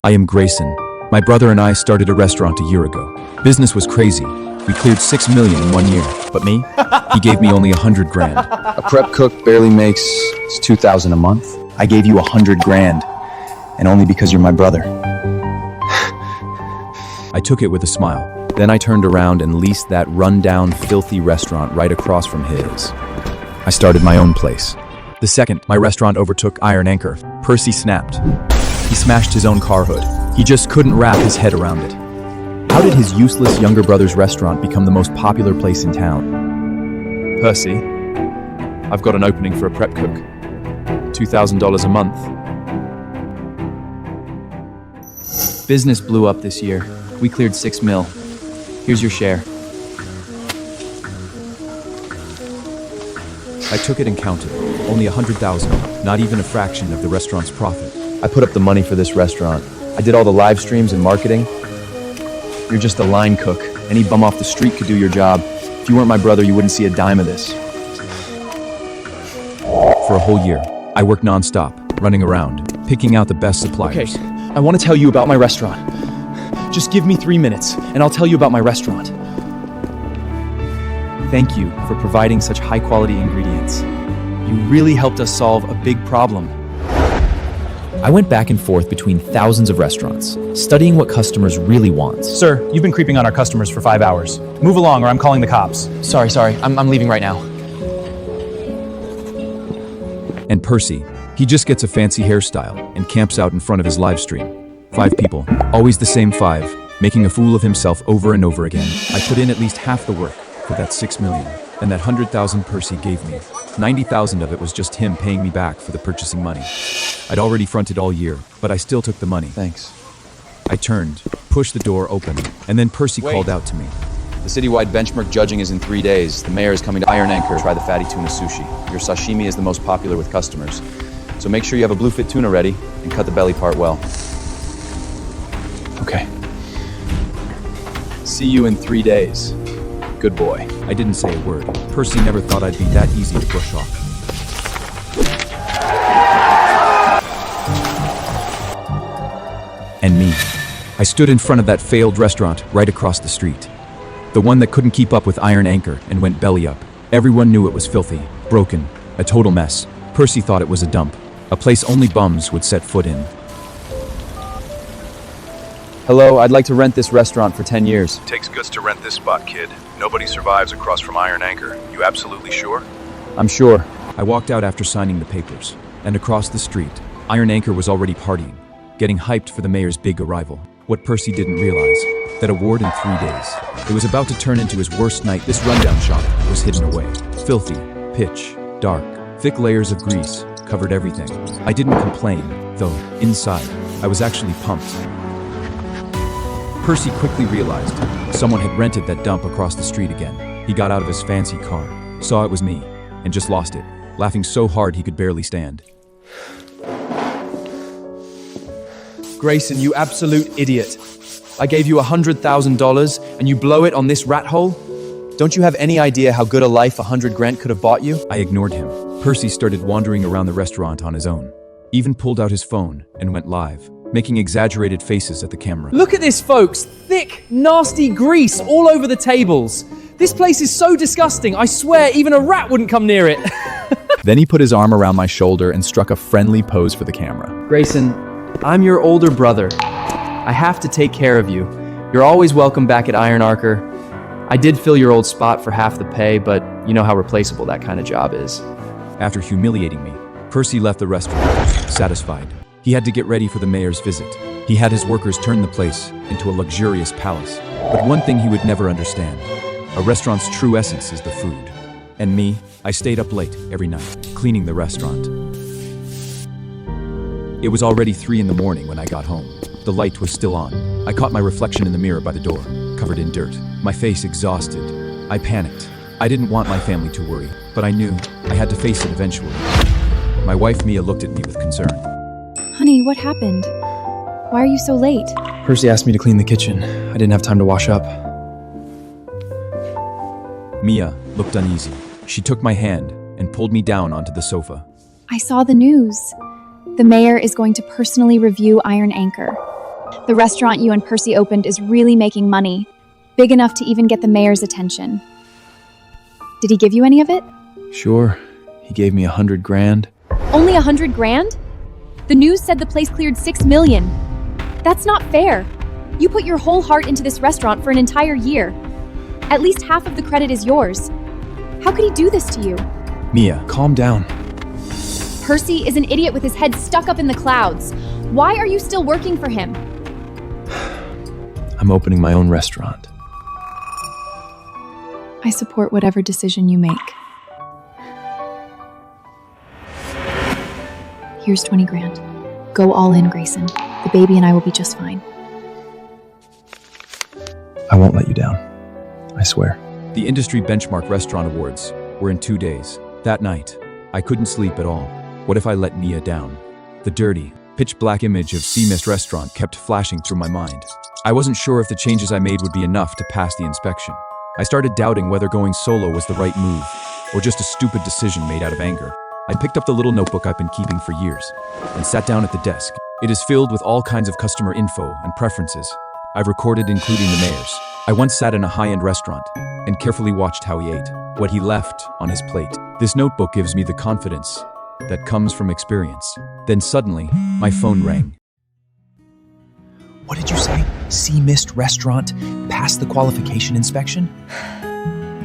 I am Grayson. My brother and I started a restaurant a year ago. Business was crazy. We cleared 6 million in 1 year. But me? He gave me only 100 grand. A prep cook barely makes 2,000 a month. I gave you 100 grand, and only because you're my brother. I took it with a smile. Then I turned around and leased that rundown, filthy restaurant right across from his. I started my own place. The second my restaurant overtook Iron Anchor, Percy snapped. He smashed his own car hood. He just couldn't wrap his head around it. How did his useless younger brother's restaurant become the most popular place in town? Percy, I've got an opening for a prep cook. $2,000 a month. Business blew up this year. We cleared 6 mil. Here's your share. I took it and counted. Only 100,000, not even a fraction of the restaurant's profit. I put up the money for this restaurant. I did all the live streams and marketing. You're just a line cook. Any bum off the street could do your job. If you weren't my brother, you wouldn't see a dime of this. For a whole year, I worked non-stop, running around, picking out the best suppliers. Okay, I want to tell you about my restaurant. Just give me 3 minutes, and I'll tell you about my restaurant. Thank you for providing such high-quality ingredients. You really helped us solve a big problem. I went back and forth between thousands of restaurants, studying what customers really want. Sir, you've been creeping on our customers for 5 hours. Move along or I'm calling the cops. Sorry, I'm leaving right now. And Percy, he just gets a fancy hairstyle and camps out in front of his live stream. 5 people, always the same 5, making a fool of himself over and over again. I put in at least half the work for that 6 million, and that 100,000 Percy gave me. 90,000 of it was just him paying me back for the purchasing money. I'd already fronted all year, but I still took the money. Thanks. I turned, pushed the door open, and then Percy called out to me. The citywide benchmark judging is in 3 days. The mayor is coming to Iron Anchor to try the fatty tuna sushi. Your sashimi is the most popular with customers. So make sure you have a bluefin tuna ready and cut the belly part well. Okay. See you in 3 days. Good boy. I didn't say a word. Percy never thought I'd be that easy to brush off. And me. I stood in front of that failed restaurant right across the street. The one that couldn't keep up with Iron Anchor and went belly up. Everyone knew it was filthy, broken, a total mess. Percy thought it was a dump, a place only bums would set foot in. Hello, I'd like to rent this restaurant for 10 years. Takes guts to rent this spot, kid. Nobody survives across from Iron Anchor. You absolutely sure? I'm sure. I walked out after signing the papers, and across the street, Iron Anchor was already partying, getting hyped for the mayor's big arrival. What Percy didn't realize, that award in 3 days. It was about to turn into his worst night. This rundown shop was hidden away. Filthy, pitch, dark, thick layers of grease covered everything. I didn't complain, though, inside, I was actually pumped. Percy quickly realized someone had rented that dump across the street again. He got out of his fancy car, saw it was me, and just lost it, laughing so hard he could barely stand. Grayson, you absolute idiot. I gave you $100,000 and you blow it on this rat hole? Don't you have any idea how good a life 100 grand could have bought you? I ignored him. Percy started wandering around the restaurant on his own, even pulled out his phone and went live, making exaggerated faces at the camera. Look at this, folks. Thick, nasty grease all over the tables. This place is so disgusting. I swear even a rat wouldn't come near it. Then he put his arm around my shoulder and struck a friendly pose for the camera. Grayson, I'm your older brother. I have to take care of you. You're always welcome back at Iron Anchor. I did fill your old spot for half the pay, but you know how replaceable that kind of job is. After humiliating me, Percy left the restaurant, satisfied. He had to get ready for the mayor's visit. He had his workers turn the place into a luxurious palace. But one thing he would never understand, a restaurant's true essence is the food. And me, I stayed up late every night, cleaning the restaurant. It was already 3 in the morning when I got home. The light was still on. I caught my reflection in the mirror by the door, covered in dirt, my face exhausted. I panicked. I didn't want my family to worry, but I knew I had to face it eventually. My wife Mia looked at me with concern. Honey, what happened? Why are you so late? Percy asked me to clean the kitchen. I didn't have time to wash up. Mia looked uneasy. She took my hand and pulled me down onto the sofa. I saw the news. The mayor is going to personally review Iron Anchor. The restaurant you and Percy opened is really making money, big enough to even get the mayor's attention. Did he give you any of it? Sure, he gave me 100 grand. Only 100 grand? The news said the place cleared 6 million. That's not fair. You put your whole heart into this restaurant for an entire year. At least half of the credit is yours. How could he do this to you? Mia, calm down. Percy is an idiot with his head stuck up in the clouds. Why are you still working for him? I'm opening my own restaurant. I support whatever decision you make. Here's 20 grand. Go all in, Grayson. The baby and I will be just fine. I won't let you down. I swear. The Industry Benchmark Restaurant Awards were in 2 days. That night, I couldn't sleep at all. What if I let Mia down? The dirty, pitch-black image of Sea Mist Restaurant kept flashing through my mind. I wasn't sure if the changes I made would be enough to pass the inspection. I started doubting whether going solo was the right move, or just a stupid decision made out of anger. I picked up the little notebook I've been keeping for years, and sat down at the desk. It is filled with all kinds of customer info and preferences. I've recorded including the mayor's. I once sat in a high-end restaurant, and carefully watched how he ate, what he left on his plate. This notebook gives me the confidence that comes from experience. Then suddenly, my phone rang. What did you say? Sea Mist Restaurant passed the qualification inspection?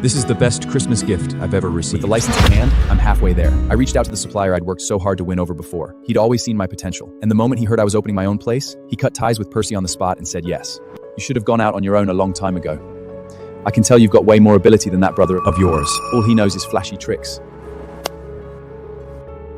This is the best Christmas gift I've ever received. With the license in hand, I'm halfway there. I reached out to the supplier I'd worked so hard to win over before. He'd always seen my potential, and the moment he heard I was opening my own place, he cut ties with Percy on the spot and said yes. You should have gone out on your own a long time ago. I can tell you've got way more ability than that brother of yours. All he knows is flashy tricks.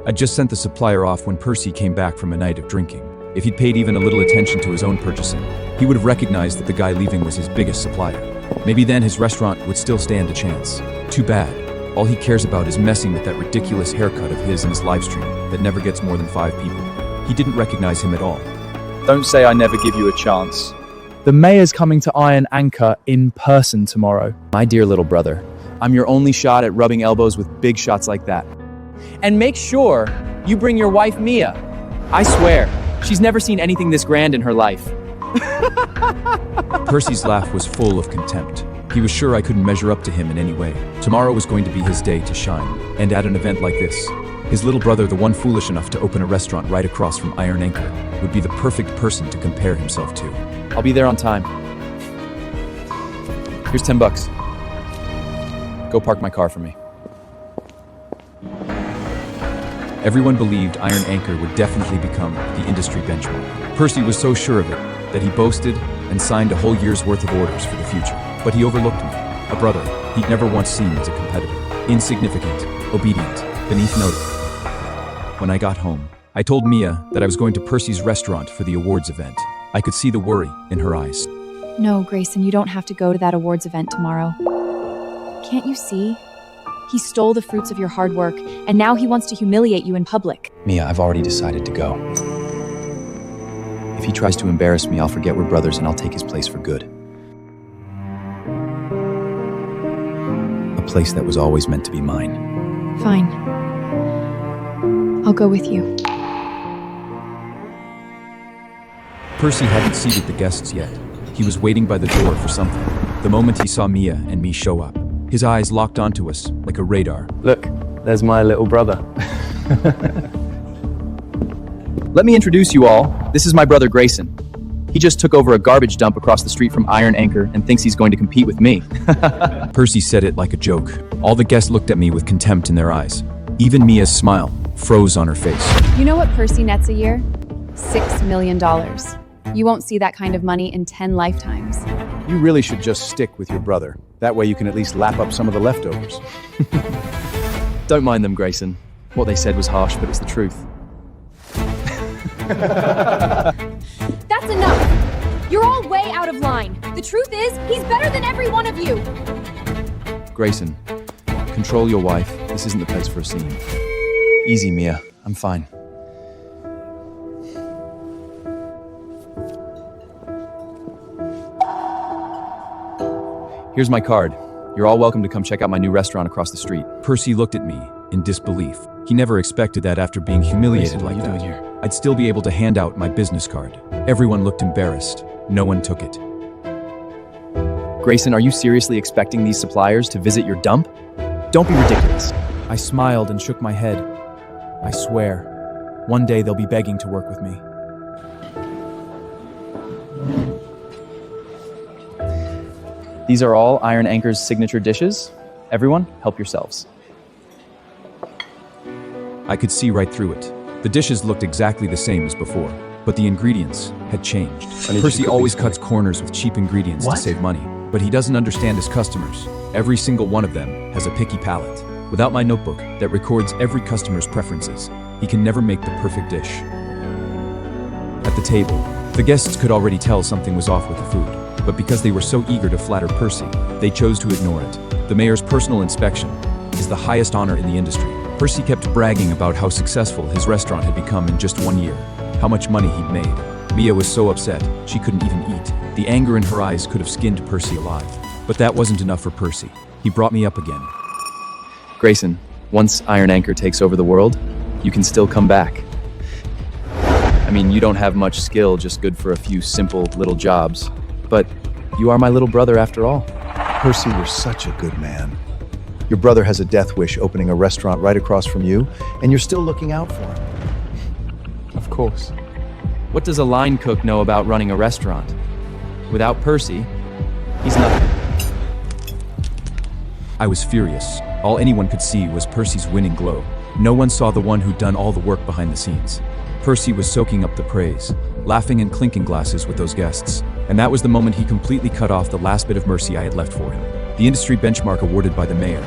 I just sent the supplier off when Percy came back from a night of drinking. If he'd paid even a little attention to his own purchasing, he would have recognized that the guy leaving was his biggest supplier. Maybe then his restaurant would still stand a chance. Too bad. All he cares about is messing with that ridiculous haircut of his in his livestream that never gets more than 5 people. He didn't recognize him at all. Don't say I never give you a chance. The mayor's coming to Iron Anchor in person tomorrow. My dear little brother, I'm your only shot at rubbing elbows with big shots like that. And make sure you bring your wife Mia. I swear, she's never seen anything this grand in her life. Percy's laugh was full of contempt. He was sure I couldn't measure up to him in any way. Tomorrow was going to be his day to shine, and at an event like this, his little brother, the one foolish enough to open a restaurant right across from Iron Anchor, would be the perfect person to compare himself to. I'll be there on time. Here's $10. Go park my car for me. Everyone believed Iron Anchor would definitely become the industry benchmark. Percy was so sure of it that he boasted and signed a whole year's worth of orders for the future. But he overlooked me, a brother he'd never once seen as a competitor. Insignificant, obedient, beneath notice. When I got home, I told Mia that I was going to Percy's restaurant for the awards event. I could see the worry in her eyes. No, Grayson, you don't have to go to that awards event tomorrow. Can't you see? He stole the fruits of your hard work, and now he wants to humiliate you in public. Mia, I've already decided to go. If he tries to embarrass me, I'll forget we're brothers and I'll take his place for good. A place that was always meant to be mine. Fine. I'll go with you. Percy hadn't seated the guests yet. He was waiting by the door for something. The moment he saw Mia and me show up, his eyes locked onto us like a radar. Look, there's my little brother. Let me introduce you all. This is my brother Grayson. He just took over a garbage dump across the street from Iron Anchor and thinks he's going to compete with me. Percy said it like a joke. All the guests looked at me with contempt in their eyes. Even Mia's smile froze on her face. You know what Percy nets a year? $6 million. You won't see that kind of money in 10 lifetimes. You really should just stick with your brother. That way you can at least lap up some of the leftovers. Don't mind them, Grayson. What they said was harsh, but it's the truth. That's enough! You're all way out of line. The truth is, he's better than every one of you. Grayson, control your wife. This isn't the place for a scene. Easy, Mia. I'm fine. Here's my card. You're all welcome to come check out my new restaurant across the street. Percy looked at me in disbelief. He never expected that after being humiliated like that, I'd still be able to hand out my business card. Everyone looked embarrassed. No one took it. Grayson, are you seriously expecting these suppliers to visit your dump? Don't be ridiculous. I smiled and shook my head. I swear, one day they'll be begging to work with me. These are all Iron Anchor's signature dishes. Everyone, help yourselves. I could see right through it. The dishes looked exactly the same as before, but the ingredients had changed. Percy always cuts corners with cheap ingredients to save money, but he doesn't understand his customers. Every single one of them has a picky palate. Without my notebook that records every customer's preferences, he can never make the perfect dish. At the table, the guests could already tell something was off with the food, but because they were so eager to flatter Percy, they chose to ignore it. The mayor's personal inspection is the highest honor in the industry. Percy kept bragging about how successful his restaurant had become in just 1 year, how much money he'd made. Mia was so upset, she couldn't even eat. The anger in her eyes could have skinned Percy alive. But that wasn't enough for Percy. He brought me up again. Grayson, once Iron Anchor takes over the world, you can still come back. I mean, you don't have much skill, just good for a few simple little jobs. But you are my little brother after all. Percy, you're such a good man. Your brother has a death wish opening a restaurant right across from you, and you're still looking out for him. Of course. What does a line cook know about running a restaurant? Without Percy, he's nothing. I was furious. All anyone could see was Percy's winning glow. No one saw the one who'd done all the work behind the scenes. Percy was soaking up the praise, laughing and clinking glasses with those guests. And that was the moment he completely cut off the last bit of mercy I had left for him. The industry benchmark awarded by the mayor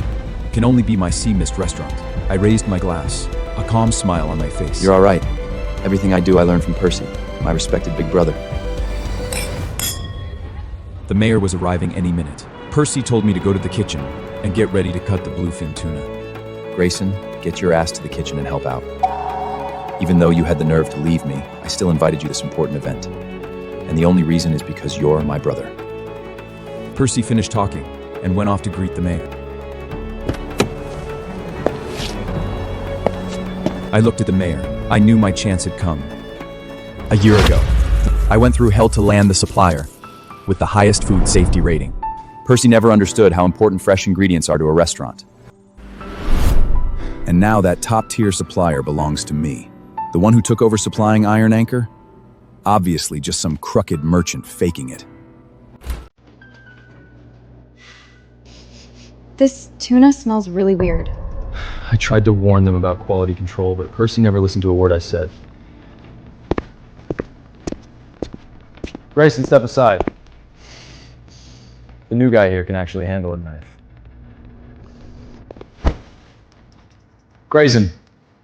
can only be my Sea Mist restaurant. I raised my glass, a calm smile on my face. You're all right. Everything I do, I learn from Percy, my respected big brother. The mayor was arriving any minute. Percy told me to go to the kitchen and get ready to cut the bluefin tuna. Grayson, get your ass to the kitchen and help out. Even though you had the nerve to leave me, I still invited you to this important event. And the only reason is because you're my brother. Percy finished talking and went off to greet the mayor. I looked at the mayor. I knew my chance had come. A year ago, I went through hell to land the supplier with the highest food safety rating. Percy never understood how important fresh ingredients are to a restaurant. And now that top-tier supplier belongs to me. The one who took over supplying Iron Anchor? Obviously just some crooked merchant faking it. This tuna smells really weird. I tried to warn them about quality control, but Percy never listened to a word I said. Grayson, step aside. The new guy here can actually handle a knife. Grayson,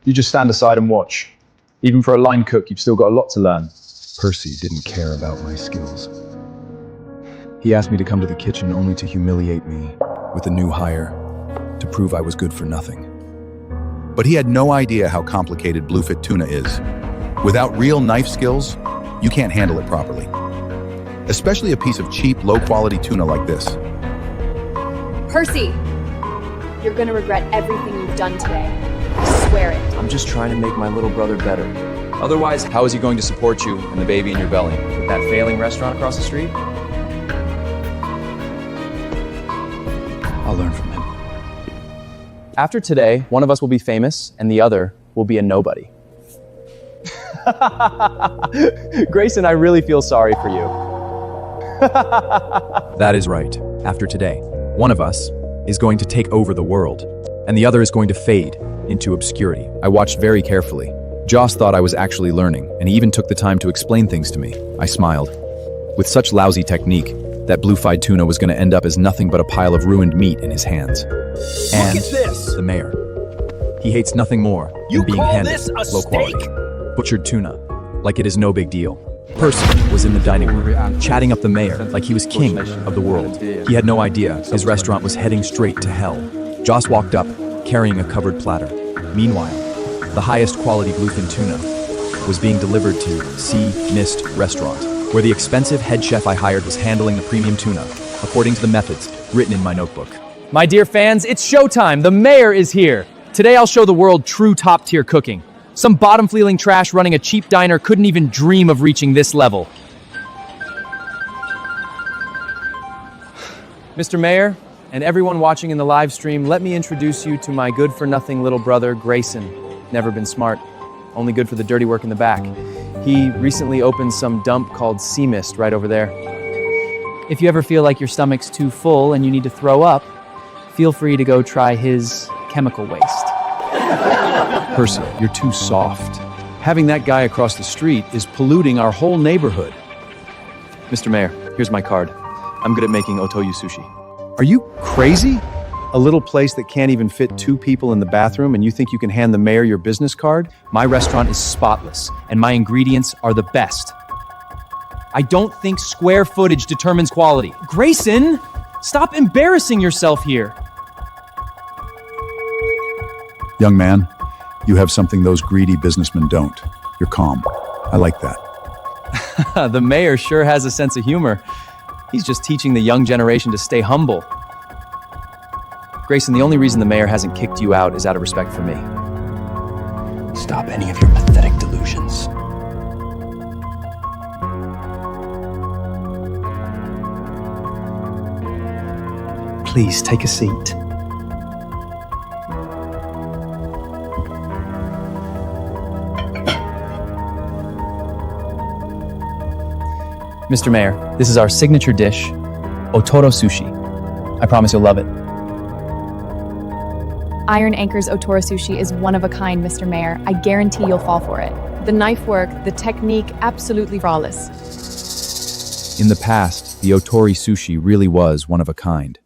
you just stand aside and watch. Even for a line cook, you've still got a lot to learn. Percy didn't care about my skills. He asked me to come to the kitchen only to humiliate me with a new hire, to prove I was good for nothing. But he had no idea how complicated bluefin tuna is. Without real knife skills, you can't handle it properly. Especially a piece of cheap, low-quality tuna like this. Percy! You're gonna regret everything you've done today. I swear it. I'm just trying to make my little brother better. Otherwise, how is he going to support you and the baby in your belly? With that failing restaurant across the street? I'll learn from him. After today, one of us will be famous and the other will be a nobody. Grayson, I really feel sorry for you. That is right. After today, one of us is going to take over the world, and the other is going to fade into obscurity. I watched very carefully. Joss thought I was actually learning, and he even took the time to explain things to me. I smiled. With such lousy technique, that blue-fried tuna was going to end up as nothing but a pile of ruined meat in his hands. And Look at this! the mayor. He hates nothing more You than being call handed this a low steak? quality, butchered tuna, like it is no big deal. Percy was in the dining room, chatting up the mayor like he was king of the world. He had no idea his restaurant was heading straight to hell. Joss walked up, carrying a covered platter. Meanwhile, the highest quality bluefin tuna was being delivered to Sea Mist restaurant, where the expensive head chef I hired was handling the premium tuna, according to the methods written in my notebook. My dear fans, it's showtime. The mayor is here. Today I'll show the world true top-tier cooking. Some bottom-feeling trash running a cheap diner couldn't even dream of reaching this level. Mr. Mayor, and everyone watching in the live stream, let me introduce you to my good-for-nothing little brother, Grayson. Never been smart, only good for the dirty work in the back. He recently opened some dump called Sea Mist right over there. If you ever feel like your stomach's too full and you need to throw up, feel free to go try his chemical waste. Percy, you're too soft. Having that guy across the street is polluting our whole neighborhood. Mr. Mayor, here's my card. I'm good at making otoyu sushi. Are you crazy? A little place that can't even fit 2 people in the bathroom and you think you can hand the mayor your business card? My restaurant is spotless, and my ingredients are the best. I don't think square footage determines quality. Grayson, stop embarrassing yourself here. Young man, you have something those greedy businessmen don't. You're calm. I like that. The mayor sure has a sense of humor. He's just teaching the young generation to stay humble. Grayson, the only reason the mayor hasn't kicked you out is out of respect for me. Stop any of your pathetic delusions. Please take a seat. Mr. Mayor, this is our signature dish, Otoro Sushi. I promise you'll love it. Iron Anchor's Otoro Sushi is one of a kind, Mr. Mayor. I guarantee you'll fall for it. The knife work, the technique, absolutely flawless. In the past, the Otori sushi really was one of a kind.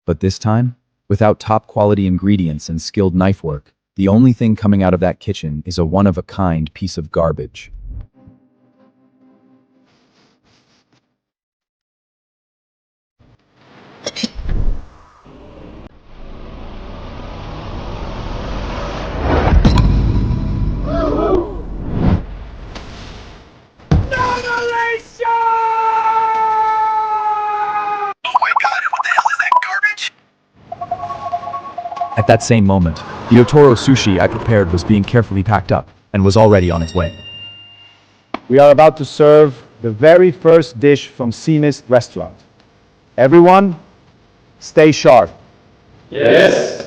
But this time, without top-quality ingredients and skilled knife work, the only thing coming out of that kitchen is a one-of-a-kind piece of garbage. At that same moment, the Otoro sushi I prepared was being carefully packed up and was already on its way. We are about to serve the very first dish from Sea Mist restaurant. Everyone, stay sharp. Yes.